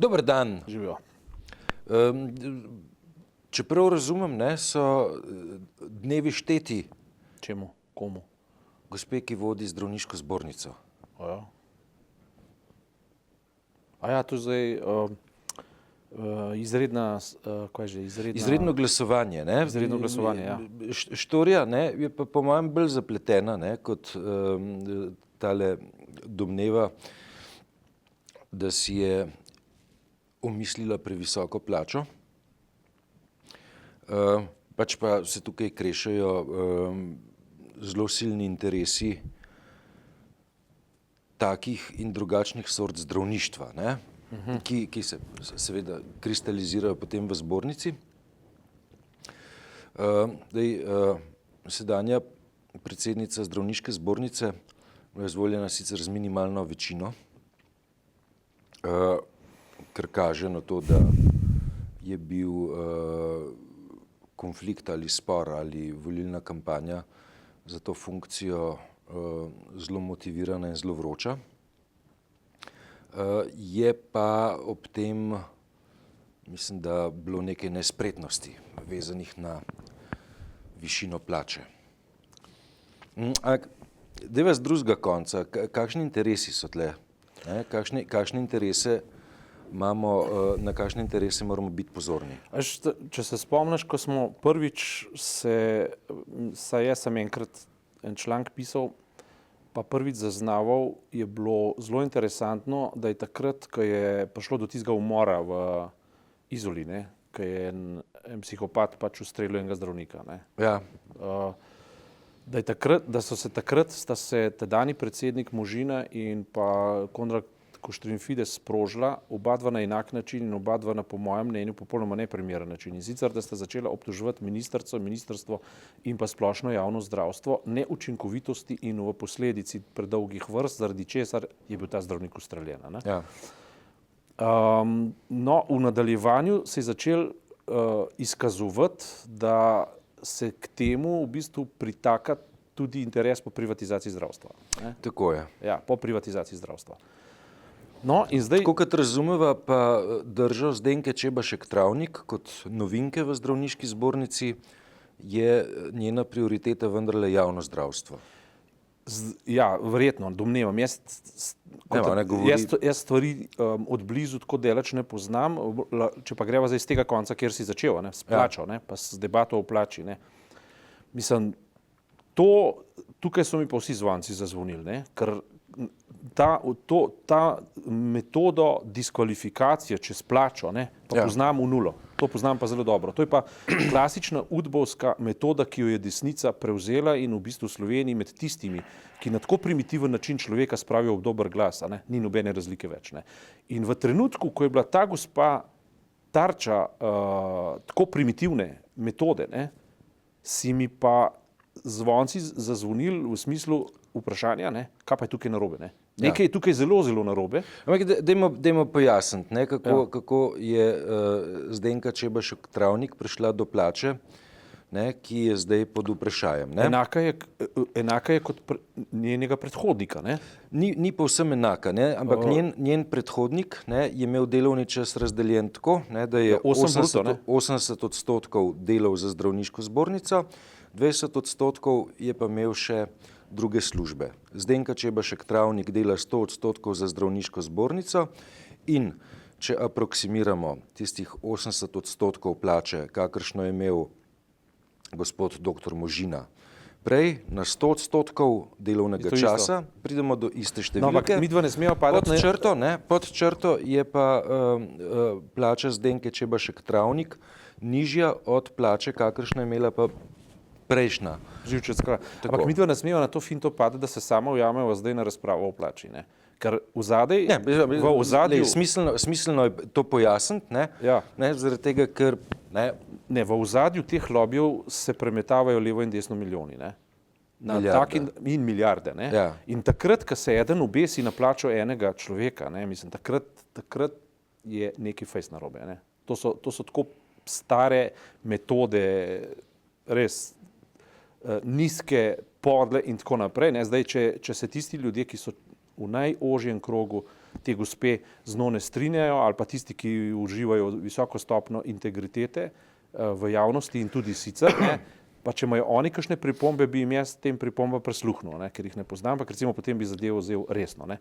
Dober dan. Živijo. Čeprav razumem, ne, so dnevi šteti Čemu? Komu? gospe, ki vodi zdravniško zbornico. Ja. A ja, to zdaj izredna, kaj že, Izredno glasovanje, ne? Izredno glasovanje, ja. Štorija, ne, je pa po mojem bolj zapletena, ne, kot tale domneva, da si je omislila previsoko plačo. Pač pa se tukaj krešajo zelo silni interesi takih in drugačnih sort zdravništva, ne? Ki se seveda kristalizirajo potem v zbornici. Sedanja predsednica zdravniške zbornice je izvoljena sicer z minimalno večino, kar kaže na to, da je bil konflikt ali spor ali volilna kampanja za to funkcijo zelo motivirana in zelo vroča. Je pa ob tem, mislim, da bilo nekaj nespretnosti vezanih na višino plače. Dajva z drugega konca, kakšni interesi so tle? Kakšne interese imamo, na kakšne interese moramo biti pozorni? Če se spomniš, ko smo prvič saj jaz sem enkrat en članek pisal, pa prvič zaznaval, je bilo zelo interesantno, da je takrat, ko je prišlo do tistega umora v Izoli, ne, ko je en psihopat pač ustrelil enega zdravnika, ne. Ja. Sta se tedanji predsednik Možina in pa Konrad Kuštrin Fides sprožila, oba dva na enak način in oba dva na, po mojem mnenju, popolnoma neprimeren način. In sicer, da sta začela obtoževati ministrstvo in pa splošno javno zdravstvo neučinkovitosti in v posledici predolgih vrst, zaradi česar je bil ta zdravnik ustreljen. Ja. No, v nadaljevanju se je začel izkazovati, da se k temu v bistvu pritaka tudi interes po privatizaciji zdravstva. Ne? Tako je. Ja, po privatizaciji zdravstva. No, in zdaj... Tako kot razumeva, pa držal Zdenke Čebašek Travnik kot novinke v zdravniški zbornici, je njena prioriteta vendarle javno zdravstvo. Ja, verjetno, domnevam. Jaz stvari od blizu tako daleč ne poznam, če pa greva zdaj z tega konca, kjer si začel, ne, s plačo, ne, pa s debato o plači, ne. Mislim, tukaj so mi pa vsi zvonci zazvonili, ne, ker ta metodo diskvalifikacije čez plačo, ne, pa poznam v nulo. To poznam pa zelo dobro. To je pa klasična udbovska metoda, ki jo je desnica prevzela in v bistvu v Sloveniji med tistimi, ki na tako primitiven način človeka spravijo v dober glas, ne, ni nobene razlike več, ne. In v trenutku, ko je bila ta gospa tarča tako primitivne metode, ne, si mi pa zvonci zazvonili v smislu vprašanja, ne, kaj pa je tukaj narobe, ne. Nekaj je tukaj zelo, zelo narobe. Ampak dajmo pojasniti, ne, kako je Zdenka Čebašek Travnik prišla do plače, ne, ki je zdaj pod vprašajem. Ne. Enaka je kot njenega predhodnika, ne. Ni povsem enaka, ne, ampak njen predhodnik, ne, je imel delovni čas razdeljen tako, ne, da je 80% delal za zdravniško zbornico, 20% je pa imel še druge službe. Zdenka Čebašek Travnik dela 100% za zdravniško zbornico in če aproksimiramo tistih 80% plače, kakršno je imel gospod dr. Možina, prej na 100% delovnega časa pridemo do iste številke. No, ampak midva ne smeva padati pod črto je pa plača Zdenke Čebašek Travnik nižja od plače, kakršno je imela pa prejšnja. Živčevska. Ampak midva ne smeva na to finto padati, da se samo ujameva zdaj na razpravo o plači, ne. Ker v ozadju... Smiselno je to pojasniti, ne, zaradi tega, ker... Ne, v ozadju teh lobijev se premetavajo levo in desno milijoni, ne. In milijarde, ne. Ja. In takrat, ko se eden obesi na plačo enega človeka, ne, mislim, takrat je nekaj fejst narobe, ne. To so tako stare metode, res nizke, podle in tako naprej, ne. Zdaj, če se tisti ljudje, ki so v najožjem krogu te gospe z njo ne strinjajo ali pa tisti, ki uživajo visoko stopnjo integritete v javnosti in tudi sicer, ne, pa če imajo oni kakšne pripombe, bi jim jaz tem pripombe prisluhnil, ne, ker jih ne poznam, pa recimo potem bi zadevo vzel resno. Ne.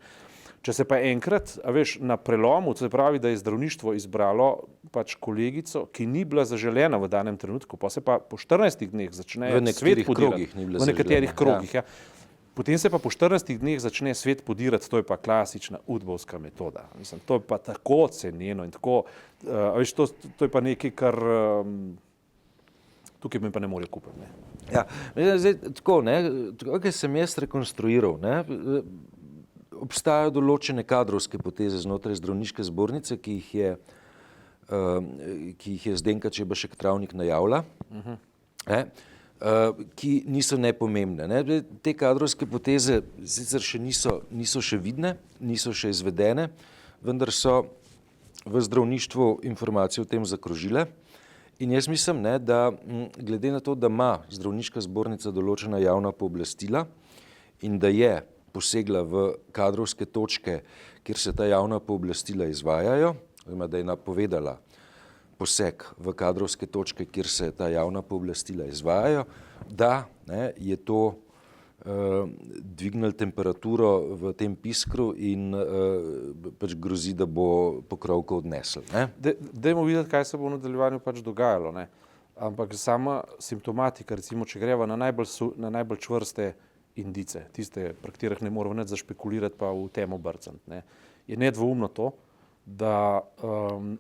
Če se pa enkrat, a veš, na prelomu, to se pravi, da je zdravništvo izbralo pač kolegico, ki ni bila zaželena v danem trenutku, pa se pa po 14 dneh začne svet podirati. V nekaterih krogih, ja. Potem se pa po 14 dneh začne svet podirati, to je pa klasična udbovska metoda. Mislim, to je pa tako cenjeno in tako, a veš, to je pa nekaj, kar tukaj me pa ne more kupiti. Ne. Ja, zdaj, tako, kaj sem jaz rekonstruiral, ne, obstajajo določene kadrovske poteze znotraj zdravniške zbornice, ki jih je Zdenka Čebašek Travnik najavila, ki niso nepomembne. Ne. Te kadrovske poteze sicer še niso še vidne, niso še izvedene, vendar so v zdravništvu informacije o tem zakrožile. In jaz mislim, ne, da glede na to, da ima zdravniška zbornica določena javna pooblastila in da je posegla v kadrovske točke, kjer se ta javna pooblastila izvajajo, oziroma da je napovedala poseg v kadrovske točke, kjer se ta javna pooblastila izvajajo, da ne, je to dvignilo temperaturo v tem piskru in pač grozi, da bo pokrovko odnesel. Dajmo videti, kaj se bo v nadaljevanju pač dogajalo. Ne. Ampak sama simptomatika, recimo, če greva na najbolj čvrste indice, tiste, pri katerih ne moramo nič zašpekulirati pa v temo brcati, ne, je nedvoumno to, da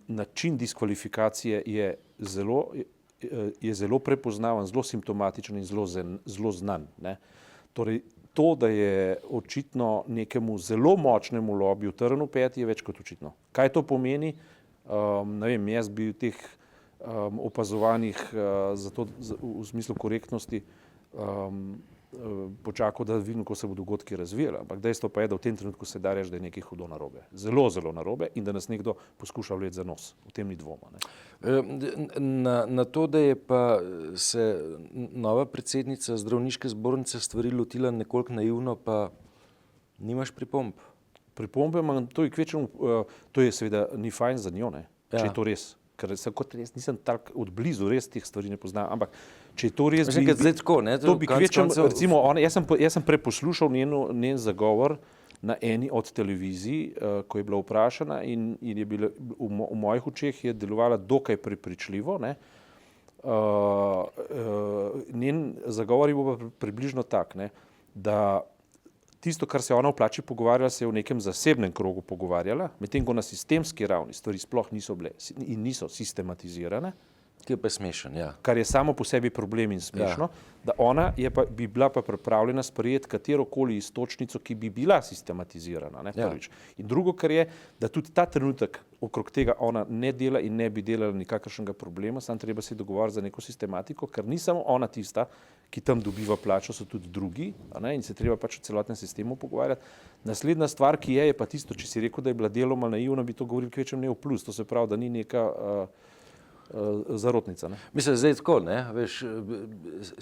način diskvalifikacije je zelo prepoznaven, zelo simptomatičen in zelo znan. Ne. Torej, to, da je očitno nekemu zelo močnemu lobiju trn v peti, je več kot očitno. Kaj to pomeni? Ne vem, jaz bi v teh opazovanjih v smislu korektnosti počakal, da vidim, kako se bodo dogodki razvijali, ampak dejstvo pa je, da v tem trenutku se da reči, da je nekaj hudo narobe. Zelo, zelo narobe in da nas nekdo poskuša vleči za nos. V tem ni dvoma. Na to, da je pa se nova predsednica zdravniške zbornice stvari lotila nekoliko naivno, pa nimaš pripomb? Pripombe imam, to je seveda ni fajn za njo, ne? Če je to res. Ker kot res nisem tako od blizu res teh stvari ne poznam, ampak če je to res, to bi kvečem, recimo, jaz sem preposlušal njen zagovor na eni od televizij, ko je bila vprašana in je bila v mojih očeh je delovala dokaj prepričljivo, ne. Njen zagovor je bil približno tak, ne, da tisto, kar se je ona v plači pogovarjala, se je v nekem zasebnem krogu pogovarjala, medtem ko na sistemski ravni stvari sploh niso bile in niso sistematizirane. Ki je pa smešen, ja. Kar je samo po sebi problem in smešno, da ona bi bila pa pripravljena sprejeti katerokoli iztočnico, ki bi bila sistematizirana. Ne, prvič. In drugo, kar je, da tudi ta trenutek okrog tega ona ne dela in ne bi delala nikakršnega problema, samo treba se dogovarjati za neko sistematiko, ker ni samo ona tista, ki tam dobiva plačo, so tudi drugi, ne, in se treba pač o celotnem sistemu pogovarjati. Naslednja stvar, ki je pa tisto, če si rekel, da je bila deloma naivna, bi to govoril kvečem ne v plus, to se pravi, da ni neka zarotnica. Ne? Mislim, zdaj tako, ne, veš,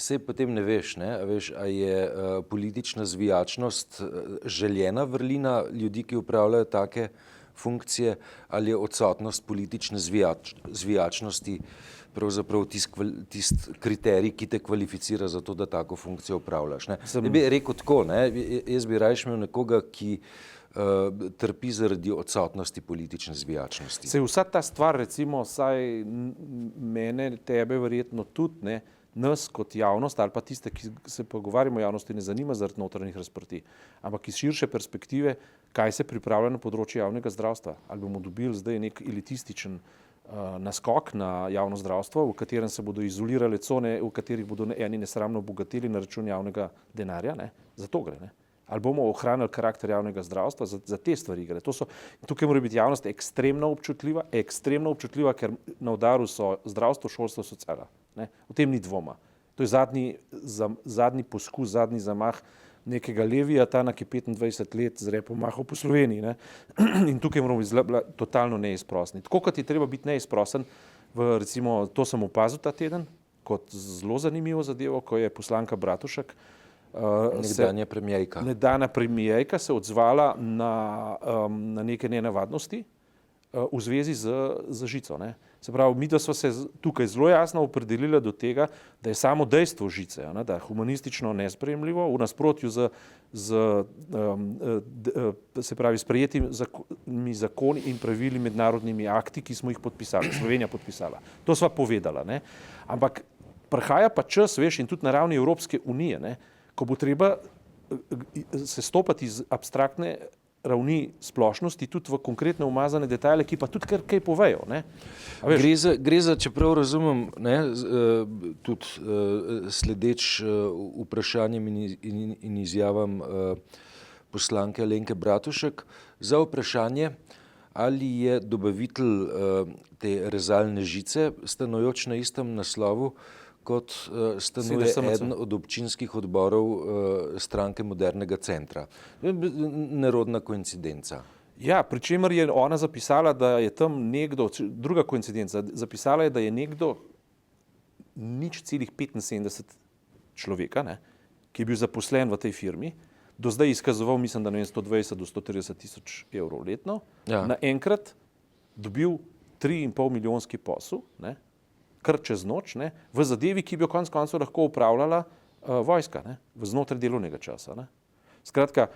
sej potem ne veš, ne, veš, a je politična zvijačnost željena vrlina ljudi, ki upravljajo take funkcije, ali je odsotnost politične zvijačnosti pravzaprav tisti kriterij, ki te kvalificira za to, da tako funkcijo upravljaš. Ne bi rekel tako, ne, jaz bi rajš imel nekoga, ki trpi zaradi odsotnosti politične zvijačnosti. Se vsa ta stvar, recimo, saj mene, tebe verjetno tudi, ne, nas kot javnost ali pa tiste, ki se pogovarjamo o javnosti, ne zanima zaradi notranjih razprtij, ampak iz širše perspektive, kaj se pripravlja na področju javnega zdravstva. Ali bomo dobili zdaj nek elitističen naskok na javno zdravstvo, v katerem se bodo izolirale cone, v katerih bodo eni nesramno obogateli na račun javnega denarja, ne? Za to gre, ne? Ali bomo ohranili karakter javnega zdravstva, za te stvari gre. Tukaj mora biti javnost ekstremno občutljiva, ker na udaru so zdravstvo, šolstvo, sociala. Ne? O tem ni dvoma. To je zadnji poskus, zadnji zamah nekega Leviatana, ki 25 let z repom mahal po Sloveniji. Ne? In tukaj moramo biti totalno neizprosni. Tako kot je treba biti neizprosen, recimo, to sem opazil ta teden, kot zelo zanimivo zadevo, ko je poslanka Bratušek Nekdanja premijerka. Nekdanja premijerka se odzvala na neke nenavadnosti v zvezi z žico. Ne. Se pravi, mi da smo se tukaj zelo jasno opredelili do tega, da je samo dejstvo žice, ne, da je humanistično nesprejemljivo, v nasprotju se pravi, sprejetimi zakoni in pravili mednarodnimi akti, ki smo jih podpisali, Slovenija podpisala. To sva povedala. Ne. Ampak prihaja pa čas, veš, in tudi na ravni Evropske unije, ne, ko bo treba se stopati iz abstraktne ravni splošnosti tudi v konkretne umazane detajle, ki pa tudi kaj povejo. Ne? Gre za, čeprav razumem, ne, tudi sledeč vprašanjem in izjavam poslanke Alenke Bratušek, za vprašanje, ali je dobavitelj te rezalne žice stanujoč na istem naslovu, kot stanuje eden od občinskih odborov stranke Modernega centra. Nerodna koincidenca. Ja, pri čemer je ona zapisala, da je tam nekdo, druga koincidenca, zapisala je, da je nekdo 0,75 človeka, ne, ki je bil zaposlen v tej firmi, do zdaj izkazoval, mislim, da 120 do 130 tisoč evrov letno, naenkrat dobil 3,5 milijonski posel, ne, kar čez noč, ne, v zadevi, ki bi jo konec koncev lahko upravljala vojska, ne, v znotraj delovnega časa. Ne. Skratka,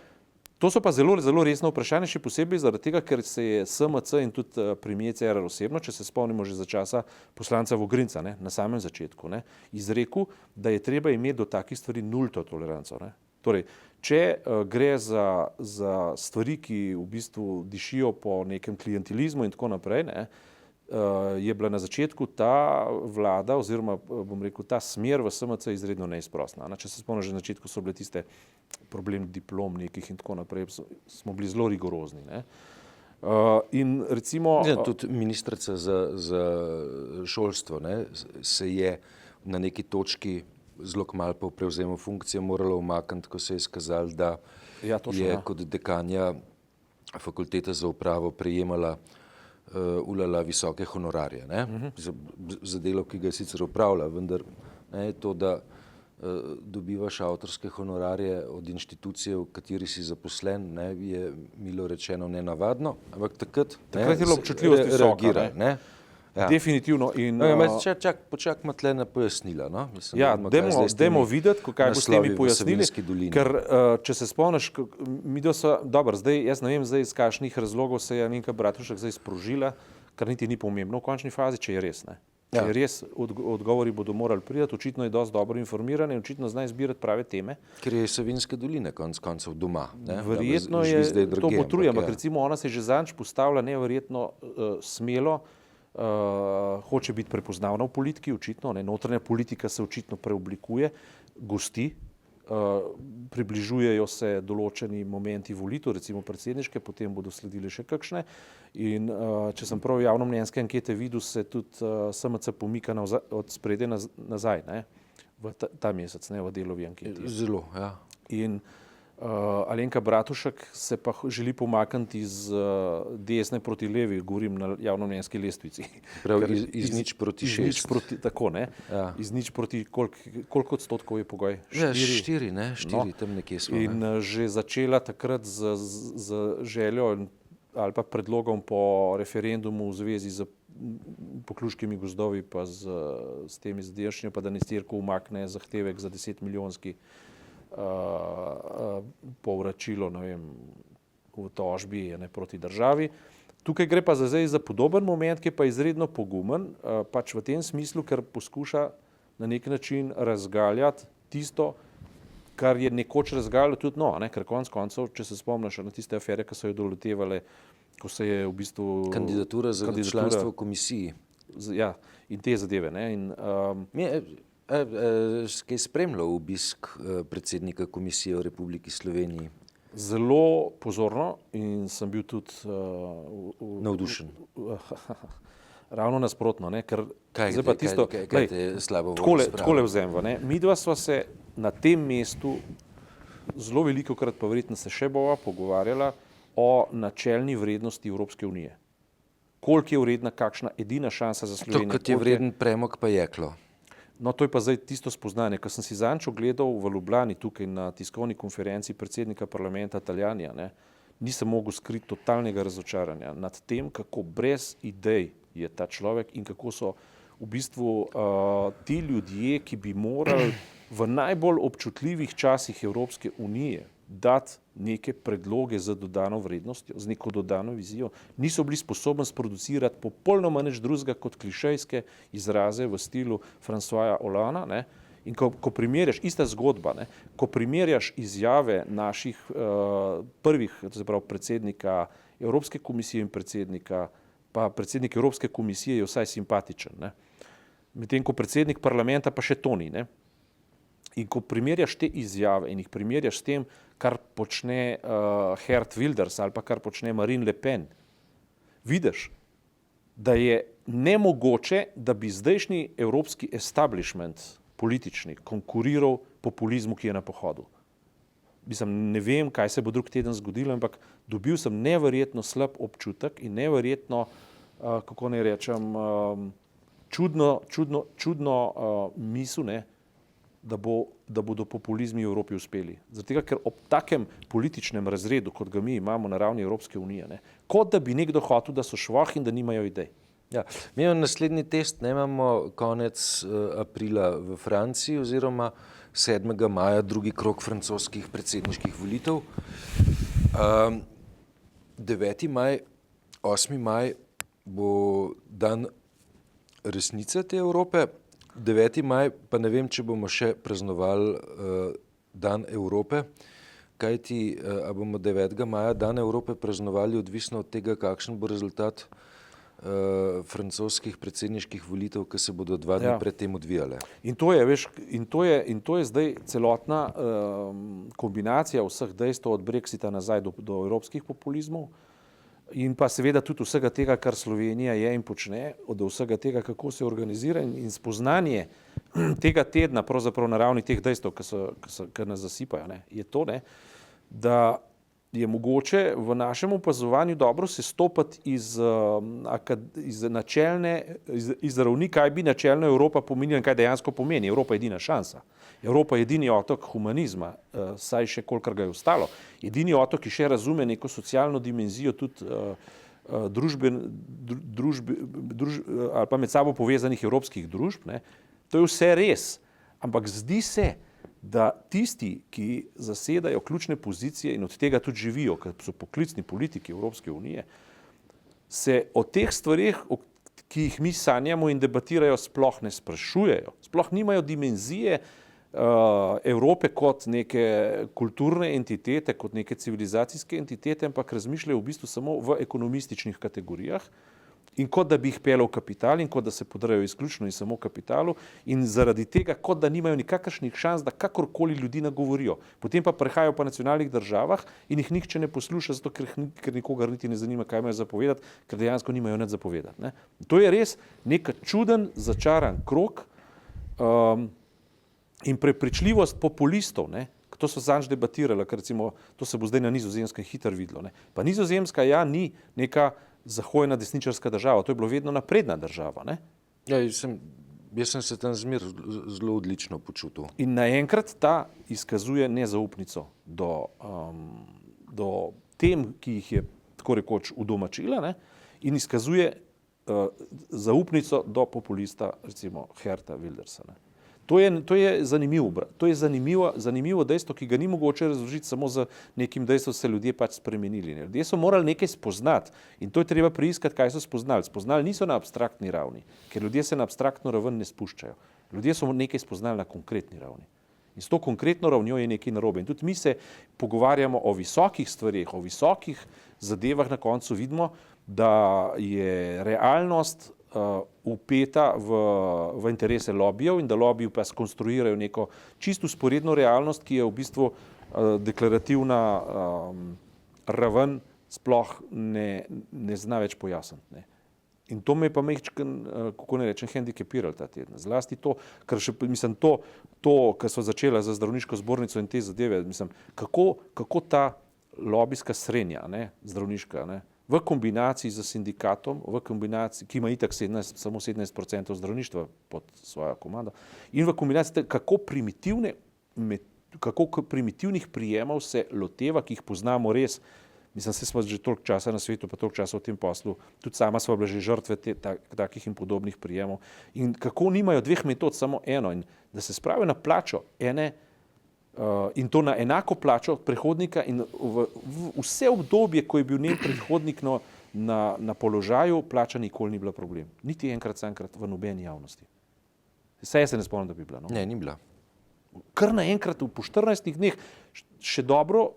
to so pa zelo, zelo resno vprašanje, še posebej zaradi tega, ker se je SMC in tudi premier Cerar osebno, če se spomnimo že za časa poslanca Vogrinca, ne, na samem začetku, ne, izrekel, da je treba imeti do takih stvari nulto toleranco. Ne. Torej, če gre za stvari, ki v bistvu dišijo po nekem klientelizmu in tako naprej, ne, je bila na začetku ta vlada oziroma, bom rekel, ta smer v SMC izredno neizprostna. Če se spomnim, že na začetku so bile tiste problem diplom nekih in tako naprej, smo bili zelo rigorozni. Ne. In recimo... Tudi ministrica za šolstvo, ne, se je na neki točki zelo kmalu po prevzemu funkcije morala umakniti, ko se je izkazalo, da je kot dekanja fakultete za upravo prejemala ulala visoke honorarje, ne, za delo, ki ga je sicer upravlja, vendar ne, to, da dobivaš avtorske honorarje od inštitucije, v kateri si zaposlen, ne, je milo rečeno nenavadno, ampak takrat je bilo občutljivost visoka, ne. Ja. Definitivno. Počakajmo tle na pojasnila. No? Mislim, ja, dajmo videti, kaj bo s temi pojasnili, ker če se spomniš, jaz ne vem zdaj, iz kakšnih razlogov se je Alenka Bratušek zdaj sprožila, kar niti ni pomembno v končni fazi, če je res. Ne? Če je res, odgovori bodo morali priti, očitno je dosti dobro informiran in očitno zna izbirati prave teme. Ker je Savinjske doline konec koncev doma. Ne? Verjetno je to potruje, ampak recimo ona se je že zadnjič postavila neverjetno smelo, hoče biti prepoznavna v politiki, očitno, ne, notranja politika se očitno preoblikuje, gosti, približujejo se določeni momenti volitev, recimo predsedniške, potem bodo sledile še kakšne in če sem prav javnomnenjske ankete videl, se tudi SMC pomika od spredje nazaj, ne, v ta mesec, ne, v delovi anketi. Zelo, ja. In Alenka Bratušek se pa želi pomakniti iz desne proti levi, govorim na javnomnenjski lestvici. Prav, iz 0 proti 6. Tako, ne? Ja. Iz 0 proti, koliko odstotkov je pogoj? 4, ne? 4, tam nekje smo. In že začela takrat z željo ali pa predlogom po referendumu v zvezi z Pokljuškimi gozdovi pa s temi zadevšnjo, pa da Nestirko umakne zahtevek za 10 milijonski povračilo, ne vem, v tožbi proti državi. Tukaj gre pa zdaj za podoben moment, ki je pa izredno pogumen, pač v tem smislu, ker poskuša na nek način razgaljati tisto, kar je nekoč razgaljalo tudi, ker konec koncev, če se spomniš na tiste afere, ki so jo doletevale, ko se je v bistvu... Kandidatura za članstvo v komisiji. Ja, in te zadeve, ne, in... Kaj spremljal obisk predsednika komisije v Republiki Sloveniji? Zelo pozorno in sem bil tudi navdušen. Ravno nasprotno, ne, ker kaj te je slabo takole vzemva, ne. Midva sva se na tem mestu zelo velikokrat, pa verjetno se še bova pogovarjala o načelni vrednosti Evropske unije. Koliko je vredna kakšna edina šansa za Slovenijo? To, kot je vreden premog pa jeklo. No, to je pa zdaj tisto spoznanje, ko sem si zadnjič ogledal v Ljubljani tukaj na tiskovni konferenci predsednika parlamenta Taljanija, ne, nisem mogel skriti totalnega razočaranja nad tem, kako brez idej je ta človek in kako so v bistvu ti ljudje, ki bi morali v najbolj občutljivih časih Evropske unije dati neke predloge za dodano vrednostjo, z neko dodano vizijo, niso bili sposobni sproducirati popolnoma nič drugega kot klišejske izraze v stilu Françoisa Hollandea, ne. In ko primerjaš, ista zgodba, ne, ko primerjaš izjave naših prvih, to se pravi predsednika Evropske komisije in predsednika, pa predsednik Evropske komisije je vsaj simpatičen, ne. Medtem ko predsednik parlamenta pa še to ni, ne. In ko primerjaš te izjave in jih primerjaš s tem, kar počne Geert Wilders ali pa kar počne Marine Le Pen, vidiš, da je nemogoče, da bi zdajšnji evropski establishment politični konkuriral populizmu, ki je na pohodu. Mislim, ne vem, kaj se bo drug teden zgodilo, ampak dobil sem neverjetno slab občutek in neverjetno, kako naj rečem, čudno misel, ne, da bodo populizmi v Evropi uspeli. Zato, ker ob takem političnem razredu, kot ga mi imamo na ravni Evropske unije, ne, kot da bi nekdo hotel, da so švah in da nimajo idej. Ja, mi imamo naslednji test, ne, imamo konec aprila v Franciji oziroma 7. maja drugi krog francoskih predsedniških volitev. 9. maj, 8. maj bo dan resnice te Evrope. 9. maj, pa ne vem, če bomo še praznovali dan Evrope, kajti a bomo 9. maja dan Evrope praznovali odvisno od tega, kakšen bo rezultat francoskih predsedniških volitev, ki se bodo 2 dni pred tem odvijale. In to je, veš, in to je zdaj celotna kombinacija vseh dejstev od Brexita nazaj do evropskih populizmov in pa seveda tudi vsega tega, kar Slovenija je in počne, od vsega tega, kako se organizira in spoznanje tega tedna pravzaprav na ravni teh dejstev, ki nas zasipajo, ne, je to, ne, da je mogoče v našem opazovanju dobro sestopati iz ravni, kaj bi načelno Evropa pomenila in kaj dejansko pomeni. Evropa je edina šansa. Evropa je edini otok humanizma, saj še kolikor ga je ostalo. Edini otok, ki še razume neko socialno dimenzijo tudi ali pa med sabo povezanih evropskih družb, ne. To je vse res, ampak zdi se, da tisti, ki zasedajo ključne pozicije in od tega tudi živijo, ker so poklicni politiki Evropske unije, se o teh stvareh, ki jih mi sanjamo in debatirajo, sploh ne sprašujejo. Sploh nimajo dimenzije Evrope kot neke kulturne entitete, kot neke civilizacijske entitete, ampak razmišljajo v bistvu samo v ekonomističnih kategorijah in kot da bi jih pelal kapital in kot da se podrejo izključno in samo kapitalu in zaradi tega, kot da nimajo nikakršnih šans, da kakorkoli ljudi nagovorijo. Potem pa prehajajo po nacionalnih državah in jih nihče ne posluša, zato ker nikogar niti ne zanima, kaj imajo zapovedati, ker dejansko nimajo nič zapovedati, ne. To je res nek čuden, začaran krog in prepričljivost populistov, ne. To so zadnjič debatirali, ker recimo to se bo zdaj na Nizozemskem hitro videlo, ne. Pa Nizozemska ni neka zahojna desničarska država, to je bilo vedno napredna država, ne. Ja, jaz sem se tam zelo odlično počutil. In naenkrat ta izkazuje nezaupnico do tem, ki jih je tako rekoč udomačila, ne, in izkazuje zaupnico do populista, recimo Geerta Wildersa, ne. To je zanimivo dejstvo, ki ga ni mogoče razložiti samo z nekim dejstvom, se ljudje pač spremenili. Ne. Ljudje so morali nekaj spoznati in to je treba preiskati, kaj so spoznali. Spoznali niso na abstraktni ravni, ker ljudje se na abstraktno raven ne spuščajo. Ljudje so nekaj spoznali na konkretni ravni. In s to konkretno ravnjo je nekaj narobe. In tudi mi se pogovarjamo o visokih stvareh, o visokih zadevah, na koncu vidimo, da je realnost vpeta v interese lobijev in da lobiji pa skonstruirajo neko čisto vzporedno realnost, ki je v bistvu deklarativna raven sploh ne zna več pojasniti, ne. In to me je pa kako ne rečem, hendikepiralo ta teden. Zlasti to, ker še, mislim, kar so začela za zdravniško zbornico in te zadeve, mislim, kako ta lobijska srenja, ne, zdravniška, ne, v kombinaciji z sindikatom, ki ima itak samo 17% zdravništva pod svojo komando, in v kombinaciji kako primitivnih prijemov se loteva, ki jih poznamo res. Mislim, se smo že toliko časa na svetu, pa toliko časa v tem poslu, tudi sama sva bila že žrtve takih in podobnih prijemov. In kako nimajo dveh metod, samo eno. In da se spravijo na plačo ene, in to na enako plačo prehodnika in v vse obdobje, ko je bil njen predhodnik na položaju, plača nikoli ni bila problem. Niti enkrat samkrat v nobeni javnosti. Saj se ne spomnim, da bi bila. No? Ne, ni bila. Kar naenkrat po 14 dneh še dobro,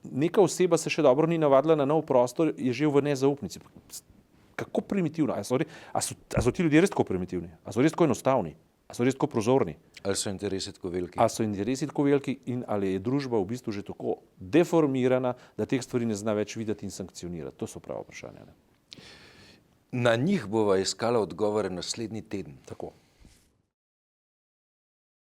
neka oseba se še dobro ni navadila na nov prostor, je že v nezaupnici. Kako primitivno? A so ti ljudje res tako primitivni? A so res tako enostavni? A so res tako prozorni? Ali so interesi tako veliki? A so interesi tako veliki in ali je družba v bistvu že tako deformirana, da teh stvari ne zna več videti in sankcionirati? To so prava vprašanja. Ne? Na njih bova iskala odgovore naslednji teden. Tako.